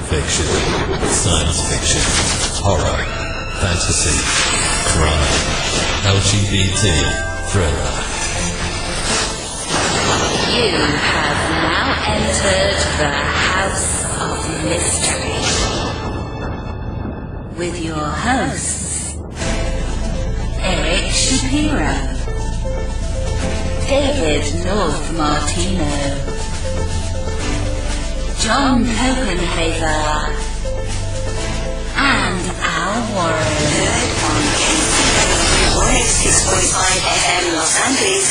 fiction, science fiction, horror, fantasy, crime, LGBT, thriller. You have now entered the House of Mystery with your hosts, Eric Shapiro, David North Martino, John Copenhaver, and Al Warren. Heard on KCAA 106.5 FM Los Angeles,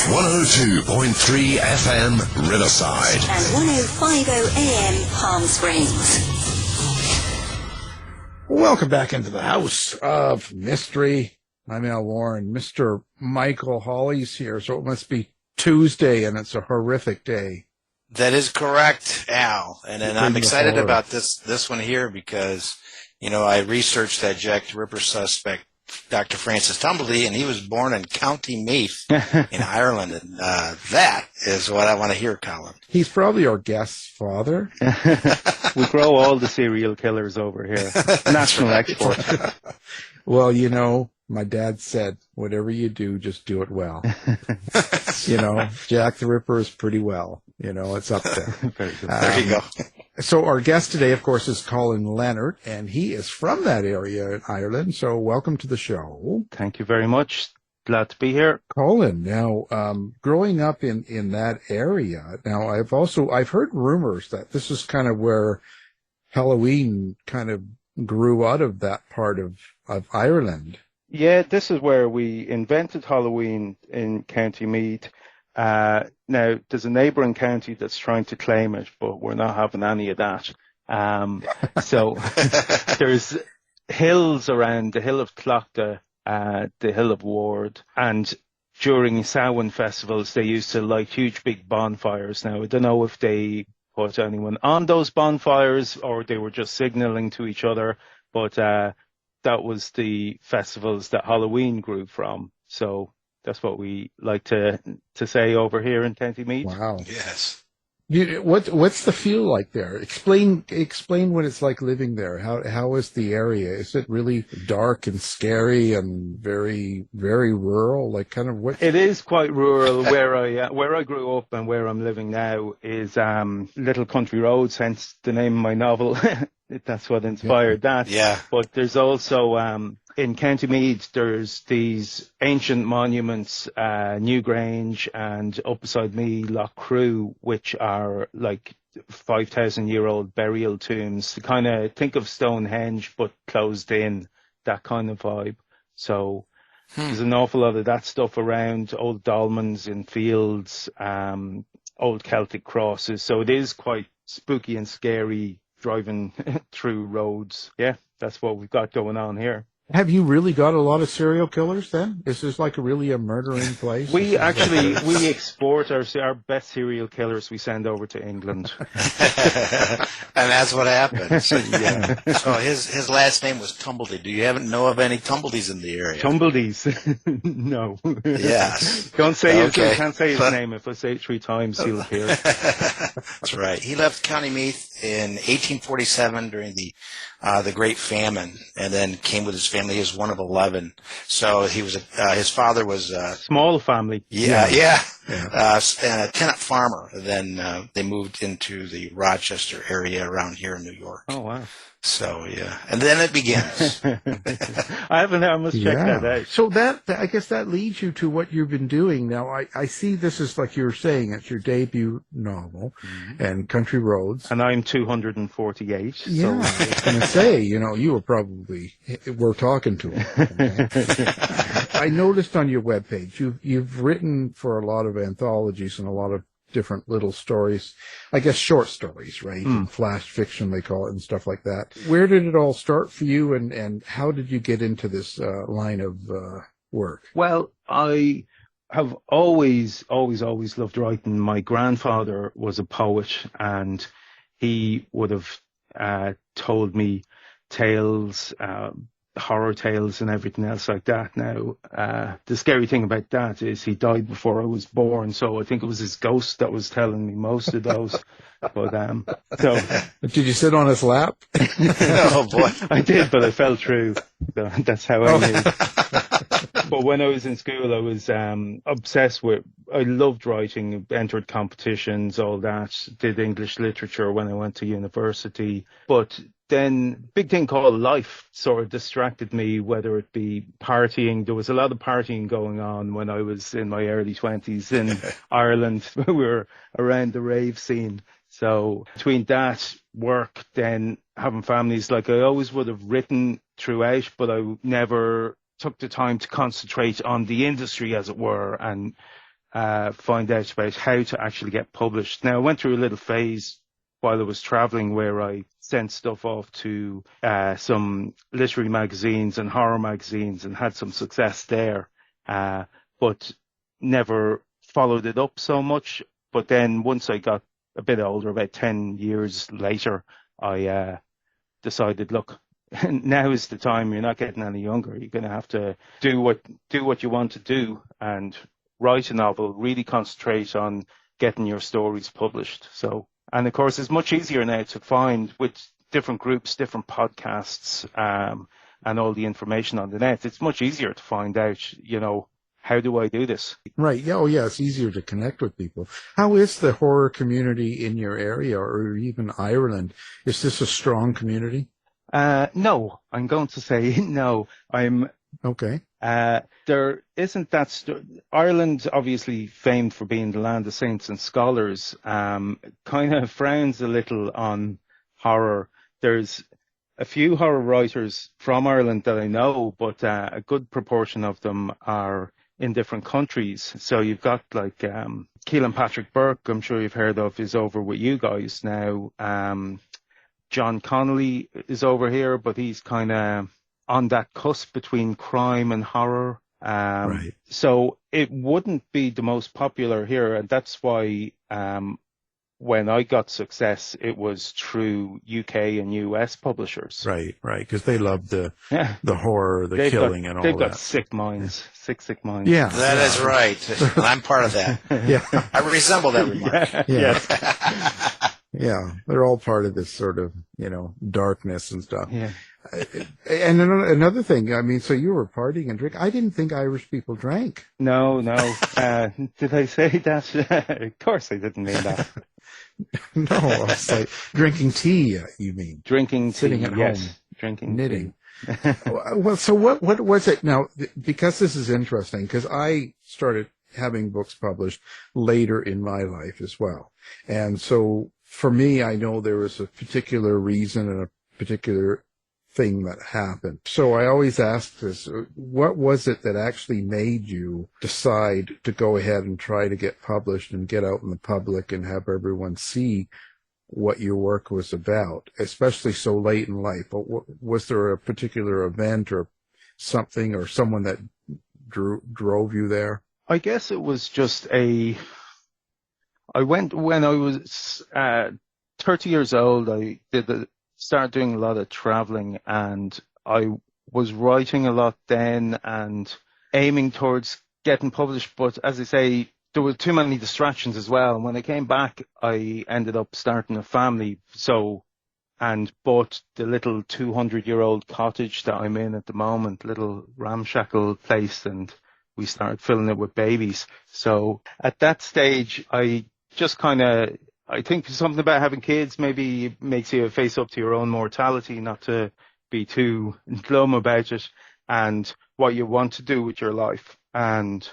102.3 FM Riverside, and 105.0 AM Palm Springs. Welcome back into the House of Mystery. I'm Al Warren. Mr. Michael Hawley's here, so it must be Tuesday, and it's a horrific day. That is correct, Al. And I'm excited about this one here because, you know, I researched that Jack the Ripper suspect, Dr. Francis Tumblety, and he was born in County Meath in Ireland. And that is what I want to hear, Colin. He's probably our guest's father. We grow all the serial killers over here. National export. Well, you know, my dad said, whatever you do, just do it well. You know, Jack the Ripper is pretty well. You know, it's up there. Very good. There you go. So our guest today, of course, is Colin Leonard, and he is from that area in Ireland. So welcome to the show. Thank you very much. Glad to be here. Colin, now, growing up in that area, now I've heard rumors that this is kind of where Halloween kind of grew out of that part of Ireland. Yeah, this is where we invented Halloween in County Meath. Now, there's a neighbouring county that's trying to claim it, but we're not having any of that. So there's hills around, the hill of Clochta, the hill of Ward, and during Samhain festivals, they used to light huge big bonfires. Now, I don't know if they put anyone on those bonfires or they were just signalling to each other, but that was the festivals that Halloween grew from. So that's what we like to say over here in County Meath. Wow. Yes. What's the feel like there? Explain what it's like living there. How is the area? Is it really dark and scary and very, very rural? Like kind of what? It is quite rural. Where I grew up and where I'm living now is little country roads, hence the name of my novel. That's what inspired that. Yeah. But there's also in County Meath, there's these ancient monuments, Newgrange and up beside me, Lough Crew, which are like 5,000-year-old burial tombs. Kind of think of Stonehenge, but closed in, that kind of vibe. So there's an awful lot of that stuff around, old dolmens in fields, old Celtic crosses. So it is quite spooky and scary driving through roads. Yeah, that's what we've got going on here. Have you really got a lot of serial killers then? Is this like really a murdering place? We export our best serial killers. We send over to England. And that's what happened. So, yeah. So his last name was Tumblety. Do you know of any Tumbleties in the area? Tumbleties? No. Yes. Can't say his name. If I say it 3 times, he'll appear. That's right. He left County Meath in 1847 during the Great Famine, and then came with his family. He was one of 11. So he was his father was small family. Yeah. And a tenant farmer. Then they moved into the Rochester area around here in New York. Oh wow. So yeah, and then it begins. I must check that out. So I guess that leads you to what you've been doing now. I see this is like you were saying, it's your debut novel, and Country Roads. And I'm 248. Yeah, So. I was going to say, you were talking to him. Okay? I noticed on your webpage you've written for a lot of anthologies and a lot of different little stories, I guess short stories, right? And flash fiction, they call it, and stuff like that. Where did it all start for you, and how did you get into this line of work? Well, I have always loved writing. My grandfather was a poet, and he would have told me tales, horror tales and everything else like that. Now, the scary thing about that is he died before I was born, so I think it was his ghost that was telling me most of those. But so Did you sit on his lap? Oh boy. I did, but I fell through. So that's how I knew. But when I was in school, I was obsessed with. I loved writing, entered competitions, all that. Did English literature when I went to university, but then big thing called life sort of distracted me, whether it be partying. There was a lot of partying going on when I was in my early 20s in Ireland. We were around the rave scene. So between that, work, then having families, like I always would have written throughout, but I never took the time to concentrate on the industry, as it were, and find out about how to actually get published. Now, I went through a little phase while I was traveling where I sent stuff off to some literary magazines and horror magazines and had some success there, but never followed it up so much. But then once I got a bit older, about 10 years later, I decided, look, now is the time. You're not getting any younger. You're going to have to do what you want to do and write a novel, really concentrate on getting your stories published. So, and of course, it's much easier now to find with different groups, different podcasts, and all the information on the net. It's much easier to find out, how do I do this? Right. Yeah. Oh, yeah. It's easier to connect with people. How is the horror community in your area or even Ireland? Is this a strong community? No, I'm going to say no. Okay. There isn't that. Ireland, obviously famed for being the land of saints and scholars, kind of frowns a little on horror. There's a few horror writers from Ireland that I know, but a good proportion of them are in different countries. So you've got like Keelan Patrick Burke, I'm sure you've heard of, is over with you guys now. John Connolly is over here, but he's kind of on that cusp between crime and horror. Right. So it wouldn't be the most popular here. And that's why when I got success, it was through UK and US publishers. Right. Because they love the horror, killing and all that. They've got sick minds. Sick minds. Yeah. That is right. And I'm part of that. Yeah. I resemble that remark. Yeah. Yes. Yeah. They're all part of this sort of, darkness and stuff. Yeah. And another thing, so you were partying and drinking. I didn't think Irish people drank. No. Did I say that? Of course I didn't mean that. No, I was like drinking tea, you mean? Drinking tea, sitting at home, drinking knitting. Well, so what was it now? Because this is interesting, because I started having books published later in my life as well. And so for me, I know there was a particular reason and a particular thing that happened. So I always ask this, what was it that actually made you decide to go ahead and try to get published and get out in the public and have everyone see what your work was about, especially so late in life? Was there a particular event or something or someone that drove you there? I guess it was just I went when I was 30 years old. I started doing a lot of traveling, and I was writing a lot then and aiming towards getting published. But as I say, there were too many distractions as well. And when I came back, I ended up starting a family. And bought the little 200-year-old cottage that I'm in at the moment, little ramshackle place, and we started filling it with babies. So at that stage, I just I think something about having kids maybe makes you face up to your own mortality, not to be too glum about it, and what you want to do with your life. And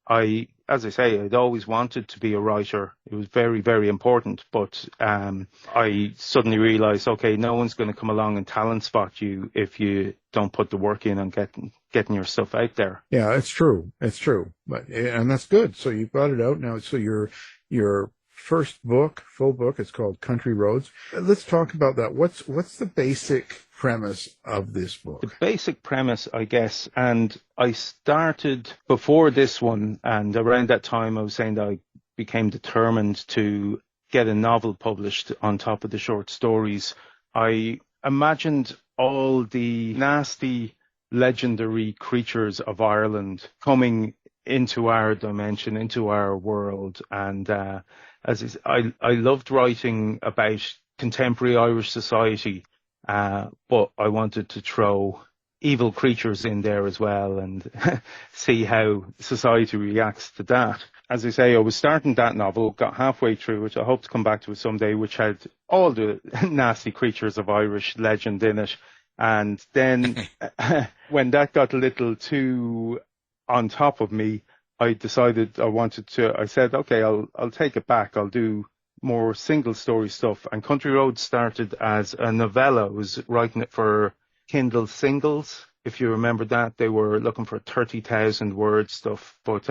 as I say, I'd always wanted to be a writer. It was very, very important. But I suddenly realized, okay, no one's going to come along and talent spot you if you don't put the work in on getting your stuff out there. Yeah, it's true. And that's good. So you got it out now. So your first book, full book, it's called Country Roads. Let's talk about that. What's the basic premise of this book? The basic premise, I guess, and I started before this one, and around that time I was saying that I became determined to get a novel published on top of the short stories. I imagined all the nasty legendary creatures of Ireland coming into our dimension, into our world. And I loved writing about contemporary Irish society, but I wanted to throw evil creatures in there as well and see how society reacts to that. As I say, I was starting that novel, got halfway through, which I hope to come back to it someday, which had all the nasty creatures of Irish legend in it. And then when that got a little too on top of me, I decided I said, okay, I'll take it back. I'll do more single story stuff. And Country Roads started as a novella. I was writing it for Kindle singles. If you remember that, they were looking for 30,000 word stuff. But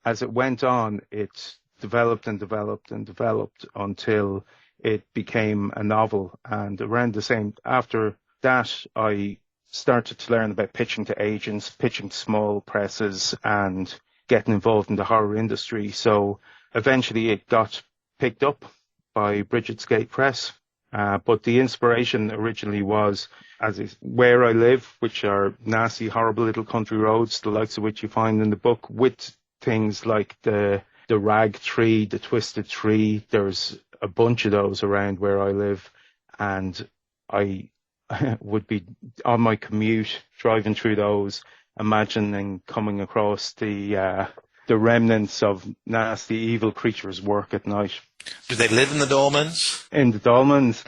as it went on, it developed and developed and developed until it became a novel. And around the same, after that, I started to learn about pitching to agents, pitching to small presses, and getting involved in the horror industry. So eventually it got picked up by Bridget's Gate Press. But the inspiration originally was where I live, which are nasty, horrible little country roads, the likes of which you find in the book, with things like the rag tree, the twisted tree. There's a bunch of those around where I live. And I would be on my commute, driving through those, imagining coming across the remnants of nasty, evil creatures' work at night. Do they live in the Dolmens? In the Dolmens.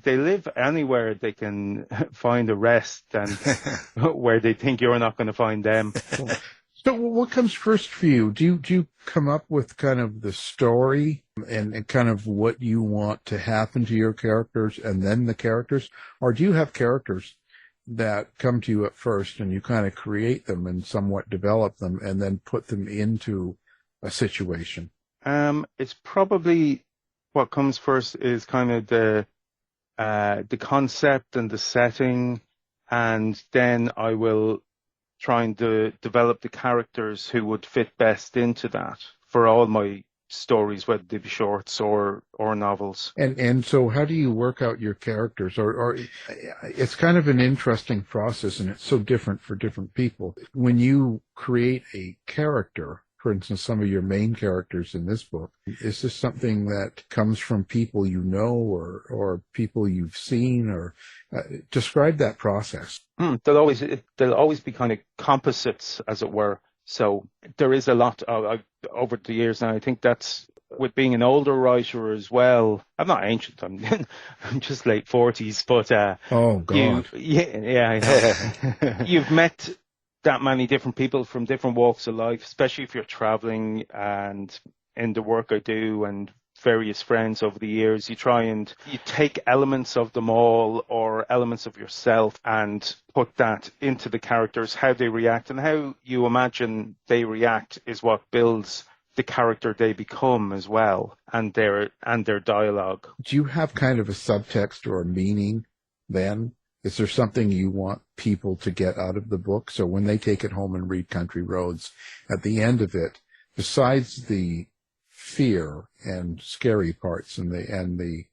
They live anywhere they can find a rest and where they think you're not going to find them. So what comes first for you? Do you come up with kind of the story and kind of what you want to happen to your characters and then the characters? Or do you have characters that come to you at first and you kind of create them and somewhat develop them and then put them into a situation? It's probably what comes first is kind of the concept and the setting, and then I will trying to develop the characters who would fit best into that for all my stories, whether they be shorts or novels. And so how do you work out your characters? Or it's kind of an interesting process, and it's so different for different people. When you create a character, for instance, some of your main characters in this book, is this something that comes from people you know or people you've seen? Or describe that process. There'll always be kind of composites, as it were. So there is a lot over the years, and I think that's with being an older writer as well. I'm not ancient. I'm just late 40s, but oh God, I know. You've met that many different people from different walks of life, especially if you're traveling, and in the work I do and various friends over the years, you try and you take elements of them all or elements of yourself and put that into the characters. How they react and how you imagine they react is what builds the character they become as well, and their dialogue. Do you have kind of a subtext or a meaning then? Is there something you want people to get out of the book? So when they take it home and read Country Roads, at the end of it, besides the fear and scary parts and the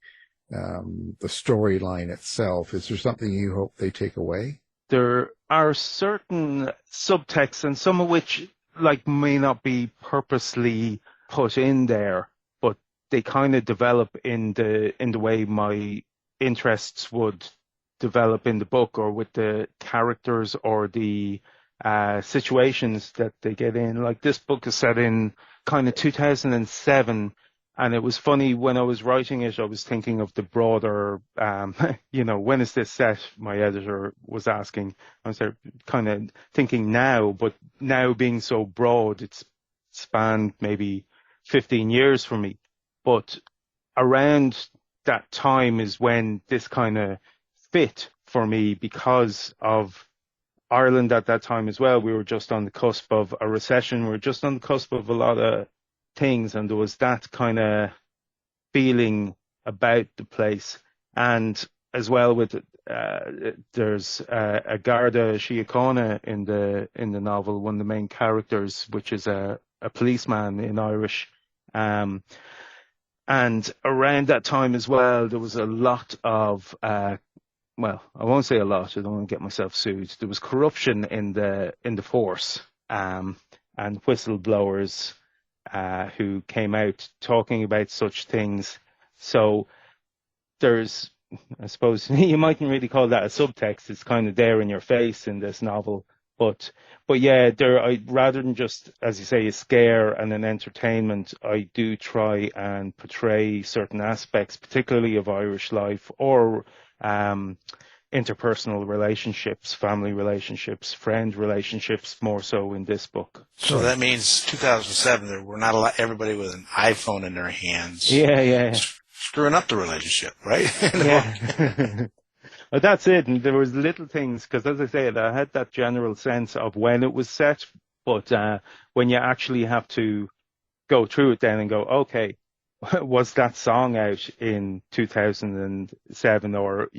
storyline itself, is there something you hope they take away? There are certain subtexts, and some of which may not be purposely put in there, but they kind of develop in the way my interests would develop in the book, or with the characters or the situations that they get in. Like this book is set in kind of 2007, and it was funny when I was writing it, I was thinking of the broader, when is this set? My editor was asking. I was kind of thinking now, but now being so broad, it's spanned maybe 15 years for me. But around that time is when this kind of fit for me, because of Ireland at that time as well. We were just on the cusp of a recession. We were just on the cusp of a lot of things, and there was that kind of feeling about the place. And as well with there's a Garda Síochána in the novel, one of the main characters, which is a policeman in Irish. And around that time as well, there was a lot of well, I won't say a lot. I don't want to get myself sued. There was corruption in the force, and whistleblowers who came out talking about such things. So there's, I suppose, you mightn't really call that a subtext. It's kind of there in your face in this novel. But yeah, rather than just, as you say, a scare and an entertainment, I do try and portray certain aspects, particularly of Irish life or interpersonal relationships, family relationships, friend relationships, more so in this book. So that means 2007, there were not everybody with an iPhone in their hands. Yeah. Screwing up the relationship, right? Yeah. But that's it. And there was little things, because as I say, I had that general sense of when it was set, but when you actually have to go through it then and go, okay, was that song out in 2007 or,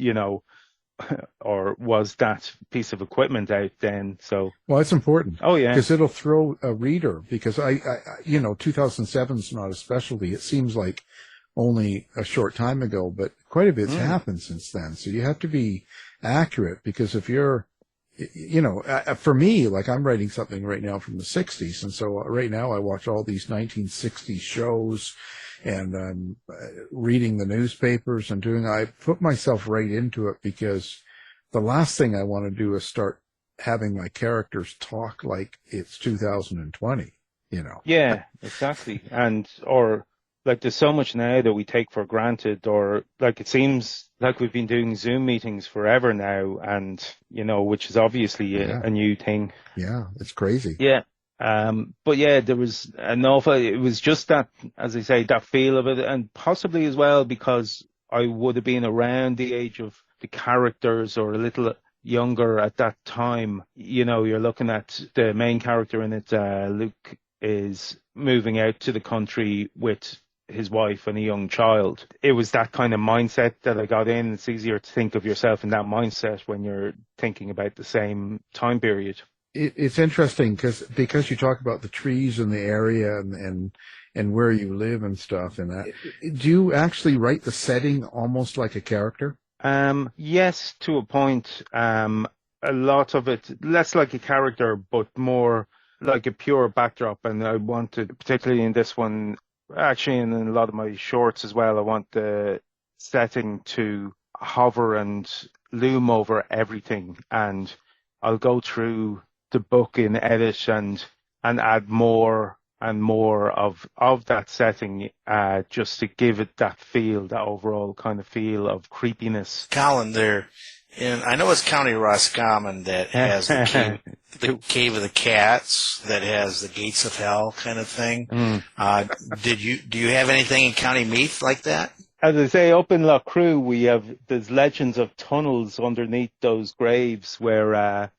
or was that piece of equipment out then? So, well, it's important. Oh, yeah. Because it'll throw a reader, because 2007 is not a specialty. It seems like only a short time ago, but quite a bit's happened since then. So you have to be accurate, because if you're, for me, like I'm writing something right now from the 60s. And so right now I watch all these 1960s shows and I'm reading the newspapers and I put myself right into it, because the last thing I want to do is start having my characters talk like it's 2020, Yeah, exactly. Or like there's so much now that we take for granted, or like it seems like we've been doing Zoom meetings forever now, and which is obviously a new thing. Yeah, it's crazy. Yeah. But yeah, there was it was just that, as I say, that feel of it, and possibly as well because I would have been around the age of the characters or a little younger at that time. You're looking at the main character in it, Luke is moving out to the country with his wife and a young child. It was that kind of mindset that I got in. It's easier to think of yourself in that mindset when you're thinking about the same time period. It's interesting because you talk about the trees in the area and where you live and stuff and that. Do you actually write the setting almost like a character? Yes, to a point. A lot of it less like a character, but more like a pure backdrop. And I wanted, particularly in this one, actually, and in a lot of my shorts as well, I want the setting to hover and loom over everything. And I'll go through the book in edit and add more and more of that setting, just to give it that feel, that overall kind of feel of creepiness. Colin, and I know it's County Roscommon that has the Cave of the Cats, that has the Gates of Hell kind of thing. Do you have anything in County Meath like that? As I say, up in Lough Crew, there's legends of tunnels underneath those graves where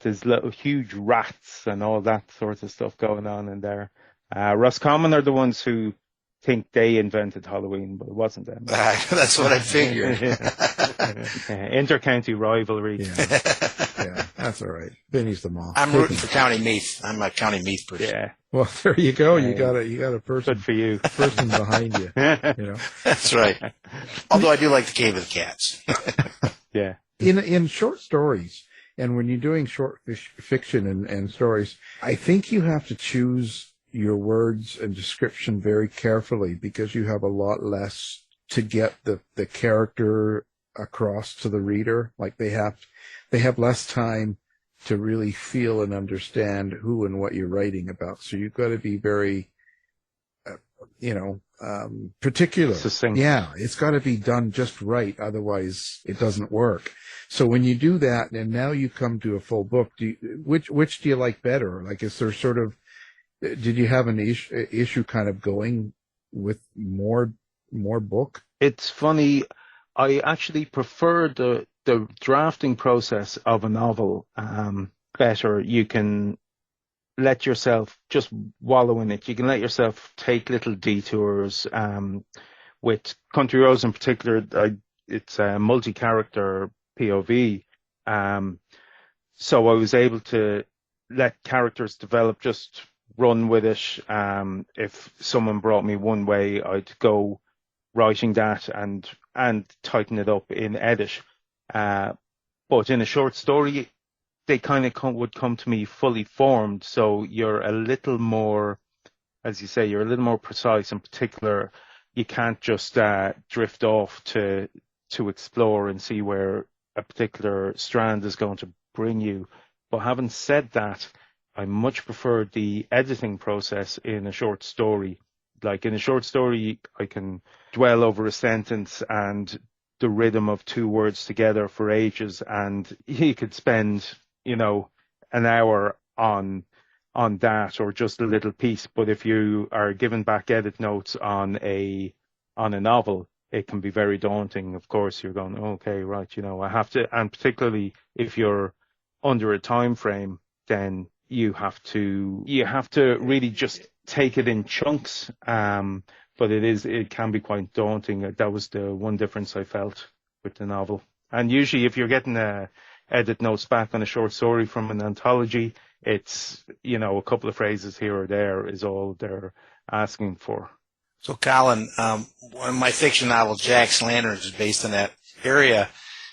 there's huge rats and all that sort of stuff going on in there. Roscommon are the ones who think they invented Halloween, but it wasn't them. That's what I figured. Inter-county rivalry. Yeah, that's all right. Vinny's the mom. I'm rooting for County Meath. I'm a County Meath person. Yeah. Well, there you go. You got a person. Good for you. Person behind you. That's right. Although I do like the Cave of the Cats. Yeah. In short stories, and when you're doing short fiction and stories, I think you have to choose your words and description very carefully, because you have a lot less to get the character across to the reader. Like they have less time to really feel and understand who and what you're writing about. So you've got to be very, particular. Succinct. Yeah, it's got to be done just right. Otherwise it doesn't work. So when you do that, and now you come to a full book, which do you like better? Like, is there sort of, did you have an issue kind of going with more book? It's funny. I actually prefer the drafting process of a novel better. You can let yourself just wallow in it. You can let yourself take little detours. With Country Roads in particular, it's a multi-character POV. So I was able to let characters develop, just run with it. If someone brought me one way, I'd go writing that and tighten it up in edit. But in a short story, they kind of would come to me fully formed. So you're a little more, as you say, you're a little more precise and particular. You can't just drift off to explore and see where a particular strand is going to bring you. But having said that, I much prefer the editing process in a short story. Like in a short story, I can dwell over a sentence and the rhythm of two words together for ages, and you could spend, an hour on that or just a little piece. But if you are given back edit notes on a novel, it can be very daunting. Of course, you're going, okay, right, I have to, and particularly if you're under a time frame, then you have to really just take it in chunks. But it can be quite daunting. That was the one difference I felt with the novel. And usually if you're getting edit notes back on a short story from an anthology, it's, a couple of phrases here or there is all they're asking for. So, Colin, one of my fiction novel, Jack's Lanterns, is based in that area.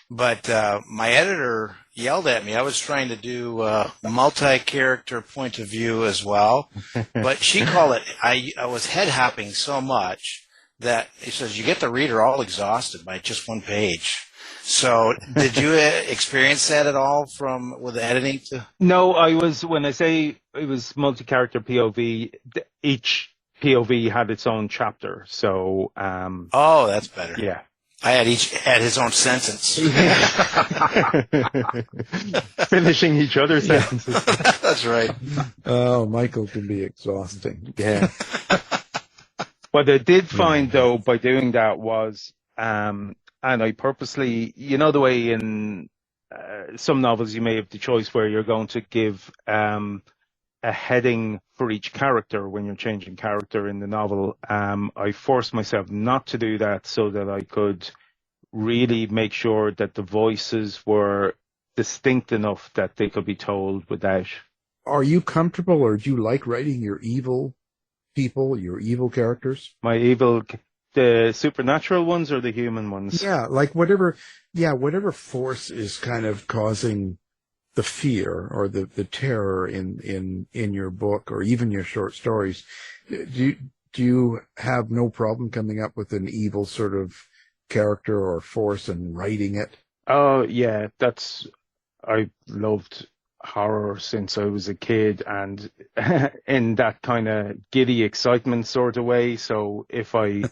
But my editor yelled at me. I was trying to do a multi-character point of view as well. But she called it, I was head hopping so much that he says, you get the reader all exhausted by just one page. So did you experience that at all with the editing? No, when I say it was multi-character POV, each POV had its own chapter. So, oh, that's better. Yeah. I had each had his own sentence. Finishing each other's sentences. That's right. Oh, Michael can be exhausting. Yeah. What I did find, though, by doing that was, and I purposely, the way in some novels you may have the choice where you're going to give a heading for each character when you're changing character in the novel. I forced myself not to do that so that I could really make sure that the voices were distinct enough that they could be told without. Are you comfortable, or do you like writing your evil people, your evil characters? The supernatural ones or the human ones? Yeah, like whatever force is kind of causing the fear or the terror in your book or even your short stories. Do you have no problem coming up with an evil sort of character or force and writing it? Oh yeah, I loved horror since I was a kid, and in that kind of giddy excitement sort of way. So if I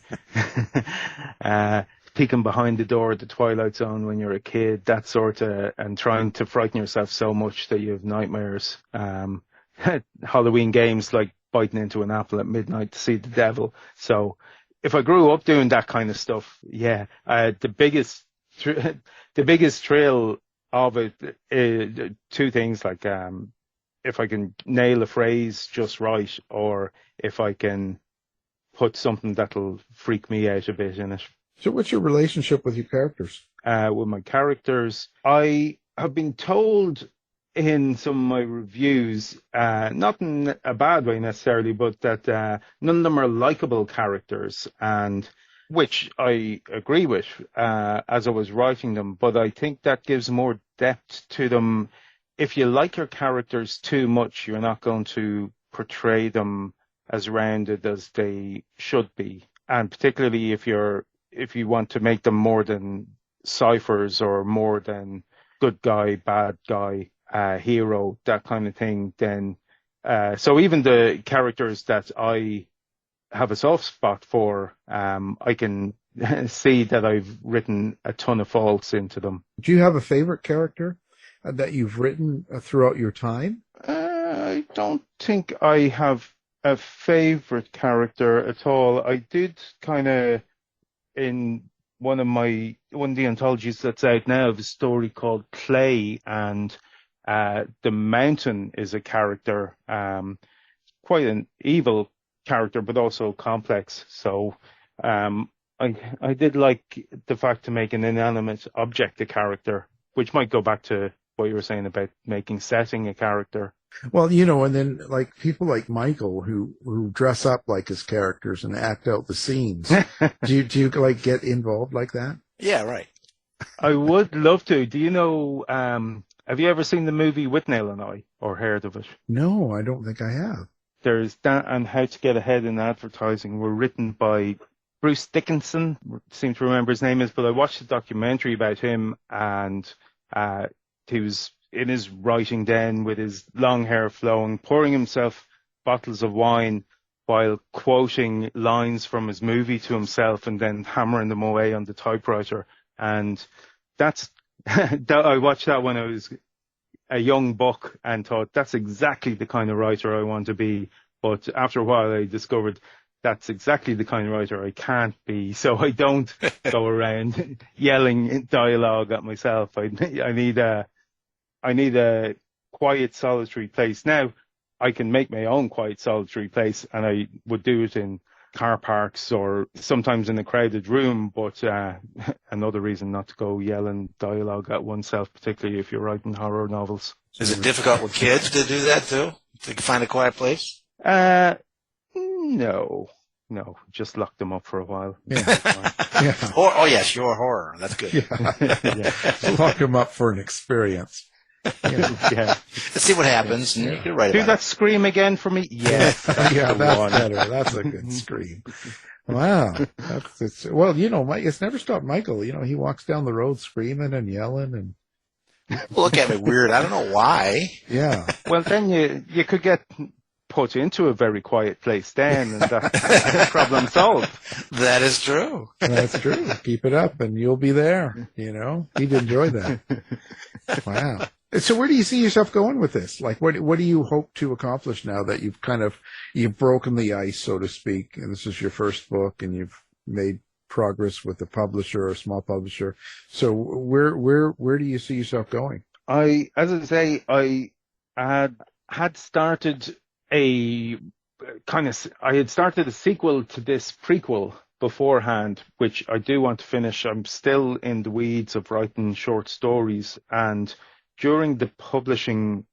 peeking behind the door at the Twilight Zone when you're a kid, that sort of, and trying to frighten yourself so much that you have nightmares. Halloween games like biting into an apple at midnight to see the devil. So if I grew up doing that kind of stuff, yeah, the biggest thrill of it is two things, like if I can nail a phrase just right, or if I can put something that'll freak me out a bit in it. So what's your relationship with your characters? With my characters, I have been told in some of my reviews, not in a bad way necessarily, but that none of them are likable characters, and which I agree with as I was writing them, but I think that gives more depth to them. If you like your characters too much, you're not going to portray them as rounded as they should be, and particularly if you want to make them more than ciphers or more than good guy, bad guy, hero, that kind of thing, then so even the characters that I have a soft spot for, I can see that I've written a ton of faults into them. Do you have a favorite character that you've written throughout your time? I don't think I have a favorite character at all. I did kind of, in one of the anthologies that's out now, of a story called Clay, and the Mountain is a character, quite an evil character, but also complex. So I did like the fact to make an inanimate object a character, which might go back to what you were saying about making setting a character. Well, and then like people like Michael who dress up like his characters and act out the scenes. Do you like get involved like that? Yeah, right. I would love to. Do you know, have you ever seen the movie Withnail and I, or heard of it? No, I don't think I have. There's that and How to Get Ahead in Advertising were written by Bruce Dickinson, seem to remember his name is, but I watched a documentary about him, and he was in his writing den with his long hair flowing, pouring himself bottles of wine while quoting lines from his movie to himself and then hammering them away on the typewriter. And that's, I watched that when I was a young buck and thought that's exactly the kind of writer I want to be. But after a while, I discovered that's exactly the kind of writer I can't be. So I don't go around yelling dialogue at myself. I need a quiet, solitary place. Now, I can make my own quiet, solitary place, and I would do it in car parks or sometimes in a crowded room. But another reason not to go yelling dialogue at oneself, particularly if you're writing horror novels. Is it difficult with kids to do that too? To find a quiet place? No, just lock them up for a while. Yeah. Yeah. Oh yes, your horror. That's good. Yeah. Lock them up for an experience. Yeah. Let's see what happens. And you can write Do about that scream again for me? Yes. Yeah, that's better. That's a good scream. Wow. Well, it's never stopped Michael. He walks down the road screaming and yelling and. Look at me weird. I don't know why. Yeah. Well, then you could get put into a very quiet place then, and that's problem solved. That is true. That's true. Keep it up and you'll be there. He'd enjoy that. Wow. So where do you see yourself going with this? Like, what do you hope to accomplish now that you've broken the ice, so to speak, and this is your first book and you've made progress with a publisher or a small publisher. So where do you see yourself going? I had started I had started a sequel to this prequel beforehand, which I do want to finish. I'm still in the weeds of writing short stories, and during the publishing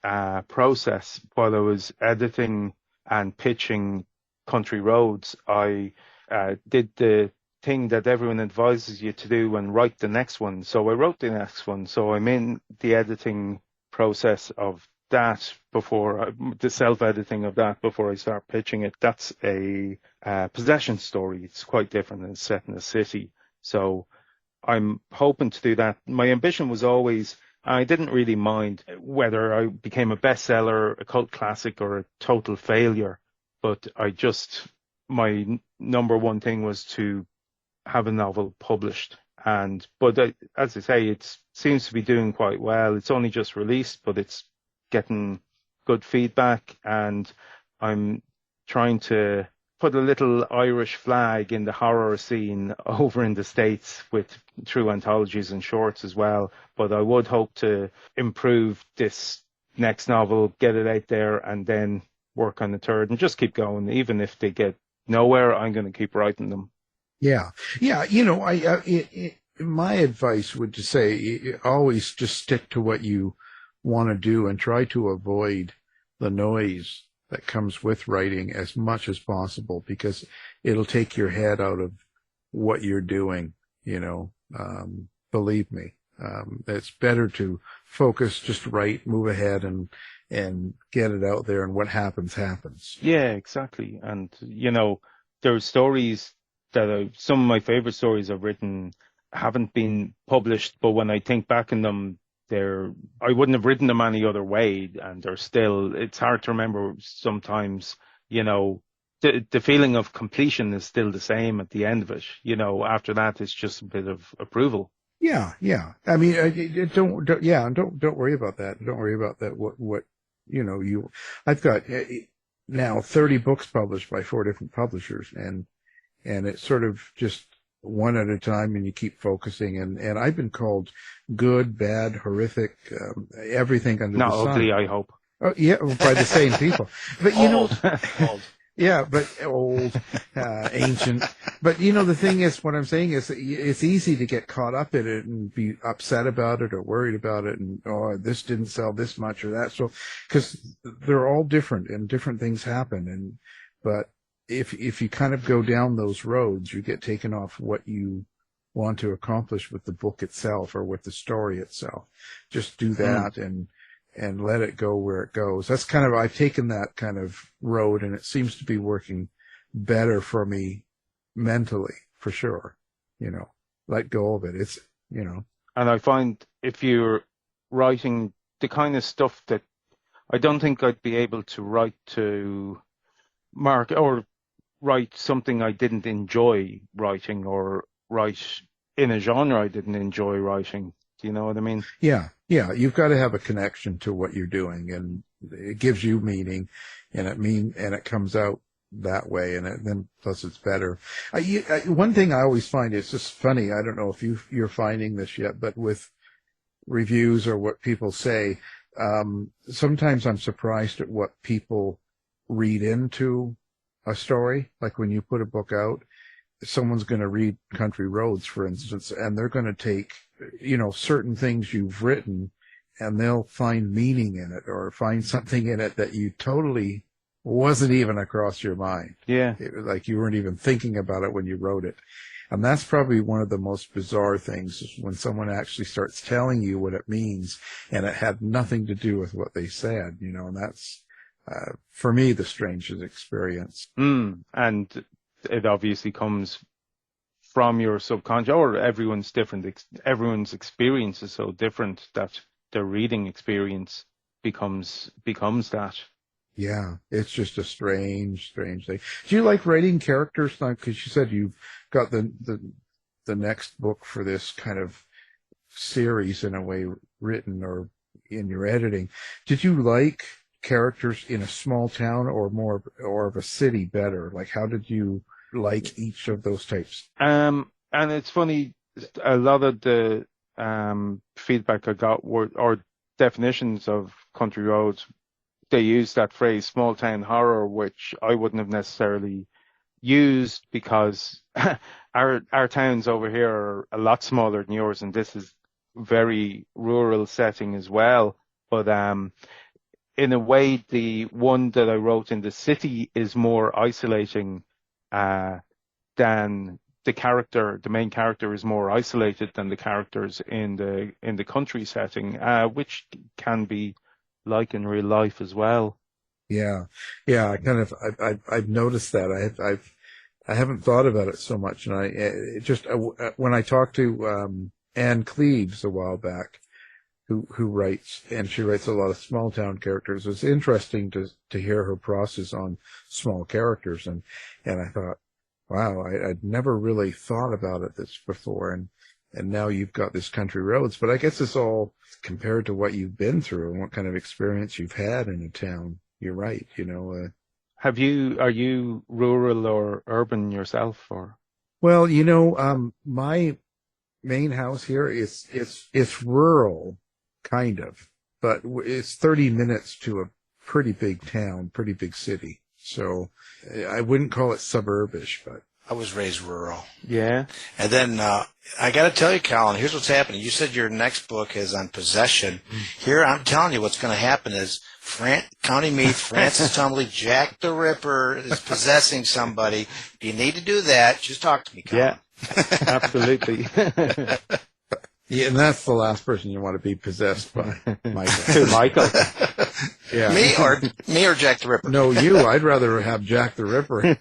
process, while I was editing and pitching Country Roads, I did the thing that everyone advises you to do and write the next one. So I wrote the next one. So I'm in the editing process of that the self-editing of that before I start pitching it. That's a possession story. It's quite different and set in a city. So I'm hoping to do that. My ambition was always, I didn't really mind whether I became a bestseller, a cult classic, or a total failure. But my number one thing was to have a novel published. But as I say, it seems to be doing quite well. It's only just released, but it's getting good feedback, and I'm trying to put a little Irish flag in the horror scene over in the States through anthologies and shorts as well. But I would hope to improve this next novel, get it out there, and then work on the third and just keep going. Even if they get nowhere, I'm going to keep writing them. Yeah. My advice would just say, always just stick to what you want to do and try to avoid the noise that comes with writing as much as possible, because it'll take your head out of what you're doing. Believe me, it's better to focus, just write, move ahead and get it out there, and what happens. Yeah, exactly. And there are stories that some of my favorite stories I've written haven't been published, but when I think back on them, I wouldn't have written them any other way, and it's hard to remember sometimes. The feeling of completion is still the same at the end of it. After that, it's just a bit of approval. Yeah. I mean, don't worry about that. Don't worry about that. I've got now 30 books published by 4 different publishers, and it's sort of just one at a time, and you keep focusing. And I've been called good, bad, horrific, everything under the sun. Not ugly, I hope. Oh, yeah, by the same people. But old. Yeah, but old, ancient. But the thing is, what I'm saying is, it's easy to get caught up in it and be upset about it or worried about it, and this didn't sell this much or that. So, because they're all different and different things happen, but if you kind of go down those roads, you get taken off what you want to accomplish with the book itself or with the story itself. Just do that and let it go where it goes. That's kind of, I've taken that kind of road, and it seems to be working better for me mentally, for sure. Let go of it. It's, And I find if you're writing the kind of stuff that I don't think I'd be able to write to Mark, or write something I didn't enjoy writing, or write in a genre I didn't enjoy writing. Do you know what I mean? Yeah. You've got to have a connection to what you're doing, and it gives you meaning, and it comes out that way, and then plus it's better. One thing I always find is just funny. I don't know if you're finding this yet, but with reviews or what people say, sometimes I'm surprised at what people read into a story. Like when you put a book out, someone's going to read Country Roads, for instance, and they're going to take, certain things you've written, and they'll find meaning in it or find something in it that you totally wasn't even across your mind. Yeah. It was like you weren't even thinking about it when you wrote it. And that's probably one of the most bizarre things, is when someone actually starts telling you what it means, and it had nothing to do with what they said, and that's, for me, the strangest experience. And it obviously comes from your subconscious, or everyone's different. Everyone's experience is so different that their reading experience becomes that. Yeah, it's just a strange thing. Do you like writing characters? Because you said you've got the next book for this kind of series, in a way, written or in your editing. Did you like characters in a small town or of a city better? Like, how did you like each of those types? And it's funny, a lot of the feedback I got or definitions of Country Roads, they use that phrase small town horror, which I wouldn't have necessarily used, because our towns over here are a lot smaller than yours, and this is very rural setting as well. But in a way, the one that I wrote in the city is more isolating than the main character is more isolated than the characters in the country setting, which can be like in real life as well. Yeah. I've noticed that. I haven't thought about it so much, and when I talked to Anne Cleves a while back, who writes, and she writes a lot of small town characters. It's interesting to hear her process on small characters, and I thought, wow, I'd never really thought about it this before, and now you've got this Country Roads. But I guess it's all compared to what you've been through and what kind of experience you've had in a town. You're right, Are you rural or urban yourself, or? Well, my main house here it's rural, kind of, but it's 30 minutes to a pretty big town, pretty big city. So I wouldn't call it suburbish, but I was raised rural. Yeah. And then I got to tell you, Colin, here's what's happening. You said your next book is on possession. Here, I'm telling you what's going to happen is County Meath, Francis Tumbley, Jack the Ripper is possessing somebody. If you need to do that, just talk to me, Colin. Yeah, absolutely. Yeah, and that's the last person you want to be possessed by, Michael. To Michael. Yeah. Me or Jack the Ripper? No, you. I'd rather have Jack the Ripper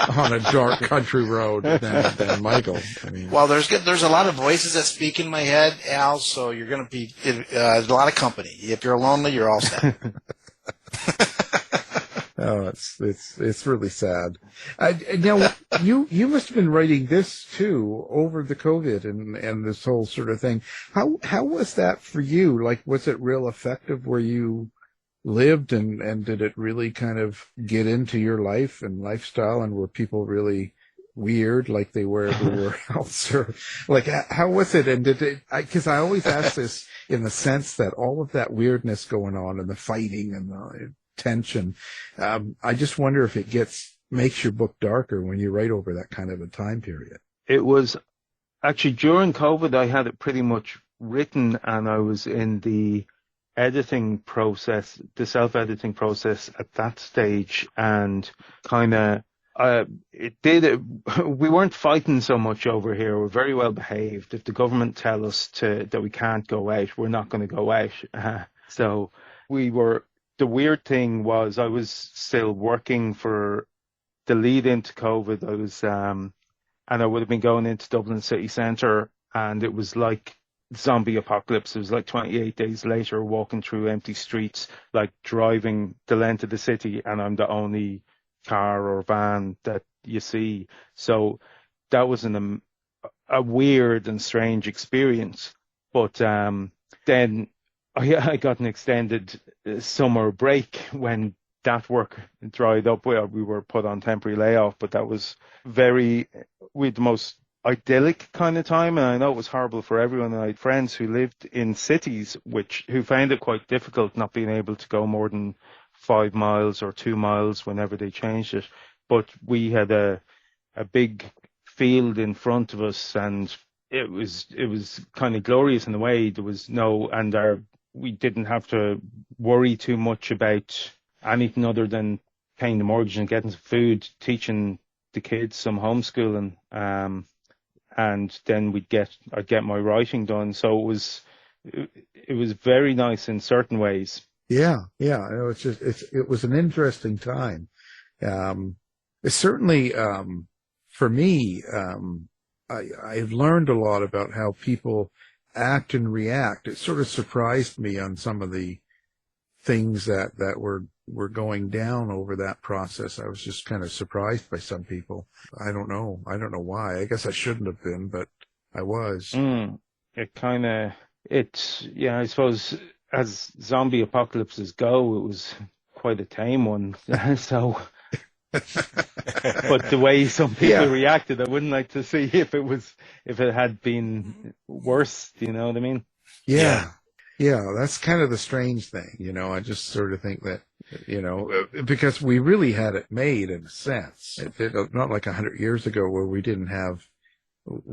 on a dark country road than Michael. I mean, well, there's a lot of voices that speak in my head, Al. So you're going to be a lot of company. If you're lonely, you're all set. Oh, it's really sad. Now, you must have been writing this too over the COVID and this whole sort of thing. How was that for you? Like, was it real effective where you lived, and did it really kind of get into your life and lifestyle, and were people really weird like they were everywhere else, or like how was it? And did it? Because I always ask this in the sense that all of that weirdness going on and the fighting and the tension, I just wonder if it makes your book darker when you write over that kind of a time period. It was actually during COVID, I had it pretty much written, and I was in the editing process, the self-editing process at that stage, and kind of We weren't fighting so much over here. We're very well behaved. If the government tell us that we can't go out, we're not going to go out. So the weird thing was I was still working for the lead into COVID. And I would have been going into Dublin city centre, and it was like zombie apocalypse. It was like 28 days later, walking through empty streets, like driving the length of the city, and I'm the only car or van that you see. So that was a weird and strange experience. But then I got an extended summer break when that work dried up. We were put on temporary layoff, but that was we had the most idyllic kind of time, and I know it was horrible for everyone. And I had friends who lived in cities who found it quite difficult not being able to go more than 5 miles or 2 miles whenever they changed it. But we had a big field in front of us, and it was kind of glorious in a way. There was we didn't have to worry too much about anything other than paying the mortgage and getting some food, teaching the kids some homeschooling, and then I'd get my writing done. So it was very nice in certain ways. Yeah. It was an interesting time. It's certainly, for me, I've learned a lot about how people act and react. It sort of surprised me on some of the things that were going down over that process. I was just kind of surprised by some people. I don't know why. I guess I shouldn't have been, but I was. I suppose as zombie apocalypses go, it was quite a tame one. So, but the way some people reacted, I wouldn't like to see if it had been worse. You know what I mean? Yeah. Yeah, that's kind of the strange thing, I just sort of think that, because we really had it made in a sense. Not like 100 years ago where we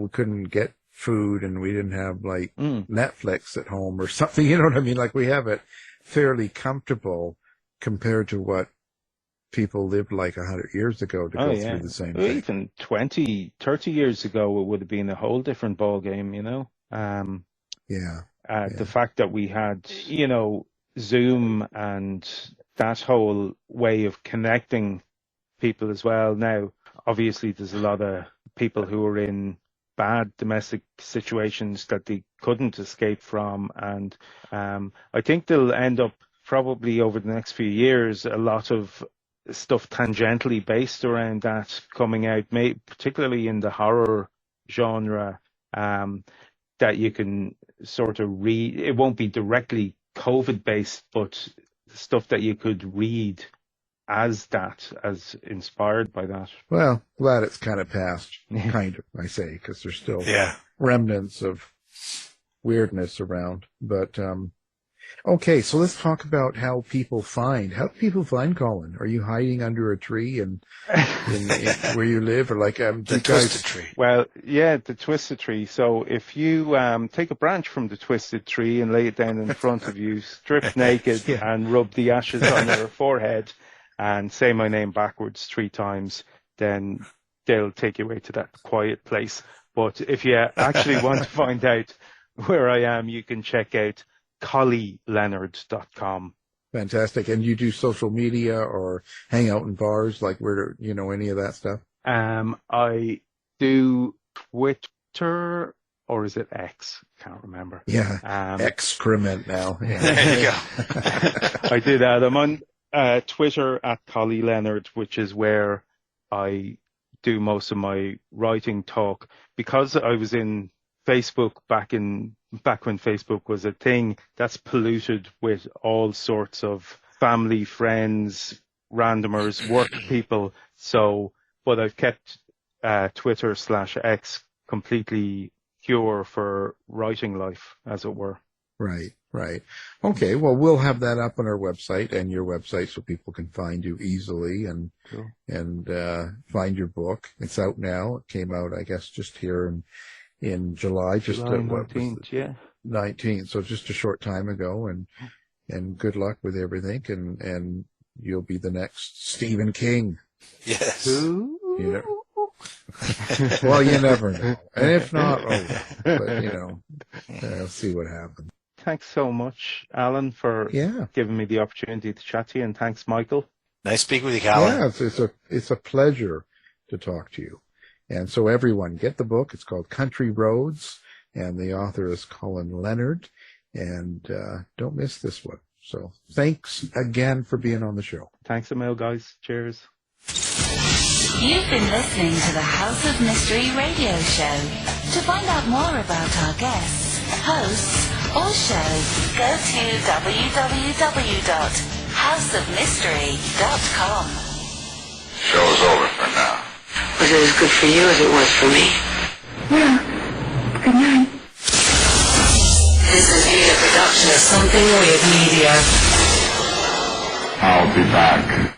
couldn't get food and we didn't have like Netflix at home or something, you know what I mean? Like we have it fairly comfortable compared to what people lived like 100 years ago to go through the same thing. Even 20, 30 years ago, it would have been a whole different ball game, The fact that we had, Zoom and that whole way of connecting people as well. Now, obviously, there's a lot of people who are in bad domestic situations that they couldn't escape from. And I think they'll end up probably over the next few years, a lot of stuff tangentially based around that coming out, particularly in the horror genre, that you can sort of read. It won't be directly COVID based, but stuff that you could read as inspired by that. Well, glad it's kind of past, I say, because there's still remnants of weirdness around. But okay, so let's talk about how people find Colin. Are you hiding under a tree in where you live, or like the twisted tree? Well, yeah, the twisted tree. So if you take a branch from the twisted tree and lay it down in front of you, strip naked and rub the ashes on your forehead and say my name backwards 3 times, then they'll take you away to that quiet place. But if you actually want to find out where I am, you can check out CollyLeonard.com. Fantastic. And you do social media or hang out in bars, like where, any of that stuff? I do Twitter, or is it X? Can't remember. Yeah. Excrement now. Yeah. There you go. I do that. I'm on Twitter at Colly Leonard, which is where I do most of my writing talk. Because I was in Facebook back when Facebook was a thing, that's polluted with all sorts of family, friends, randomers, work people. So, but I've kept Twitter /X completely pure for writing life, as it were. Right. Okay, well, we'll have that up on our website and your website so people can find you easily and find your book. It's out now. It came out, I guess, just here in July, just July 19th, 19th, so just a short time ago, and good luck with everything, and you'll be the next Stephen King. Yes. Who? You know. Well, you never know. And if not, oh well. But, we'll see what happens. Thanks so much, Alan, for giving me the opportunity to chat to you, and thanks, Michael. Nice speaking with you, Colin. Yeah, it's a pleasure to talk to you. And so everyone, get the book. It's called Country Roads, and the author is Colin Leonard. And don't miss this one. So thanks again for being on the show. Thanks a mil, guys. Cheers. You've been listening to the House of Mystery radio show. To find out more about our guests, hosts, or show, go to www.houseofmystery.com. Show's over for now. Was it as good for you as it was for me? Yeah. Good night. This has been a production of Something Weird Media. I'll be back.